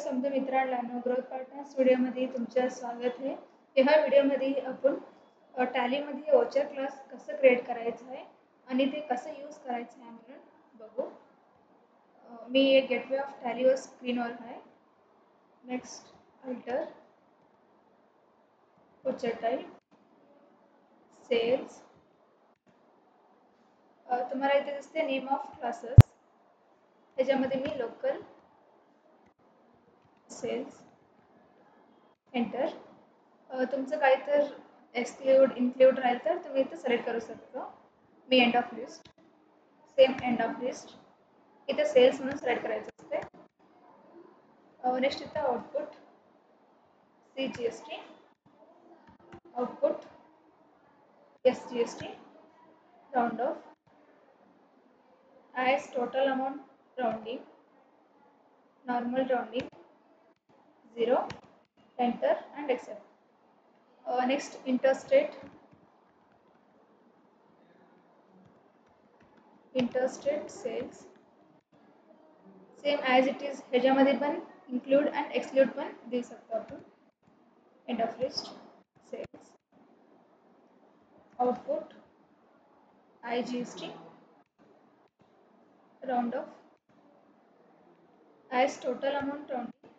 समजा मित्रांनो, growth partners व्हिडिओमध्ये तुमचं स्वागत आहे. ह्या व्हिडिओमध्ये आपण टॅलीमध्ये ओचर क्लास कसं क्रिएट करायचं आहे आणि ते कसं यूज करायचं आहे म्हणून बघू. मी एक गेटवे ऑफ टॅलीवर स्क्रीनवर आहे. Next alter voucher type sales. तुम्हाला इथे दिसते नेम ऑफ क्लासेस. त्याच्यामध्ये मी लोकल सेल्स एंटर. तुमचं काही तर एक्सक्लूड इन्क्लूड राहील तर तुम्ही इथे सिलेक्ट करू शकता. Me end of list same end of list इथे सेल्स म्हणून सिलेक्ट करायचं असते. नेक्स्ट इथं output CGST output SGST round of as total amount rounding normal rounding 0 enter and accept. Next interstate sales same as it is. ह्याच्यामध्ये पण include and exclude पण देऊ शकतो आपण. end of list sales output IGST round off as total amount rounding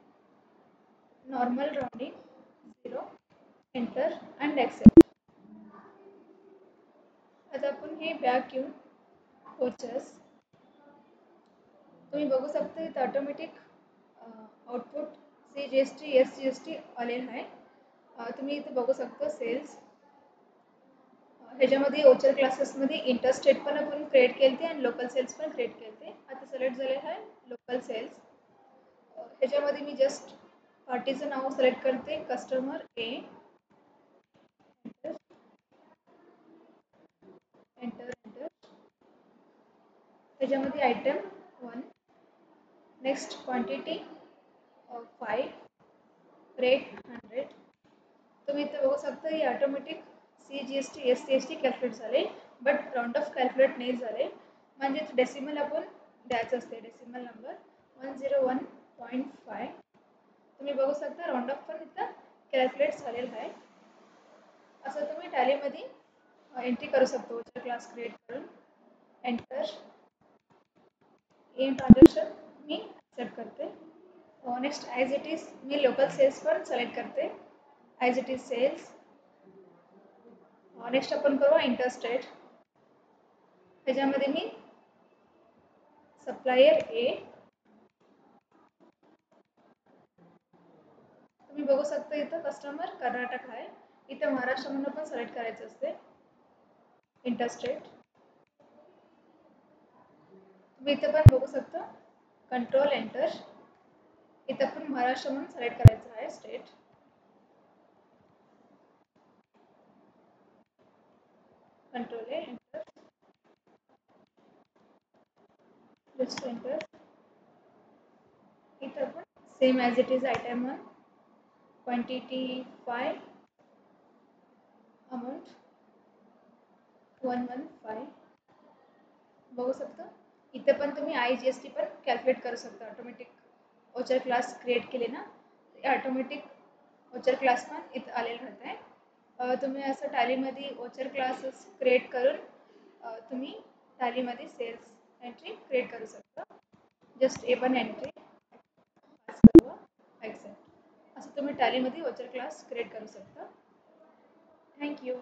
normal rounding 0 enter and accept. आता आपण हे back येऊन ओचर्स तुम्ही बघू शकता इथं ऑटोमॅटिक आउटपुट CGST SGST आलेलं आहे. तुम्ही इथे बघू शकता सेल्स. ह्याच्यामध्ये ओचर क्लासेसमध्ये इंटरस्टेट पण आपण क्रिएट केलते आणि लोकल सेल्स पण क्रिएट केलते. आता सिलेक्ट झाले आहे लोकल सेल्स. ह्याच्यामध्ये मी जस्ट पार्टीचं नाव सिलेक्ट करते कस्टमर A एंटर एंटर. ह्याच्यामध्ये आयटम 1 नेक्स्ट क्वांटिटी 5 रेट 100. तुम्ही इथे बघू शकता ही ऑटोमॅटिक CGST SGST कॅल्क्युलेट झाले बट राउंड ऑफ कॅल्क्युलेट नाही झाले. म्हणजे डेसिमल आपण द्यायचं असते. Decimal number 101.5. तुम्ही बघू शकता राउंड ऑफ पण इथं कॅल्क्युलेट झालेलं आहे. असं तुम्ही टॅलीमध्ये एंट्री करू शकतो ओचर क्लास क्रिएट करून. एंटर इन ट्रान्झॅक्शन मी एक्सेप्ट करते. नेक्स्ट ॲज इट इज मी लोकल सेल्स पण सिलेक्ट करते. As it is sales. Next आपण करू इंटरस्टेट. ह्याच्यामध्ये मी सप्लायर A तुम्ही बघू शकता इथं कस्टमर कर्नाटक आहे. इथं महाराष्ट्र म्हणून पण सिलेक्ट करायचं असते. इंटरस्टेट तुम्ही इथं पण बघू शकता कंट्रोल एंटर. इथं पण महाराष्ट्र म्हणून सिलेक्ट करायचं आहे state. Control enter list enter. इथं पण same as it is item 1 quantity 5 amount 115. बघू शकता इथे पण तुम्ही IGST पण कॅल्क्युलेट करू शकता. ऑटोमॅटिक ओचर क्लास क्रिएट केले ना ऑटोमॅटिक ओचर क्लास पण इथं आलेलं राहत आहे. तुम्ही असं टॅलीमध्ये ओचर क्लासेस क्रिएट करून तुम्ही टॅलीमध्ये सेल्स एंट्री क्रिएट करू शकता. Just A1 entry accept. असं तुम्ही टॅलीमध्ये ओचर क्लास क्रिएट करू शकता. थँक्यू.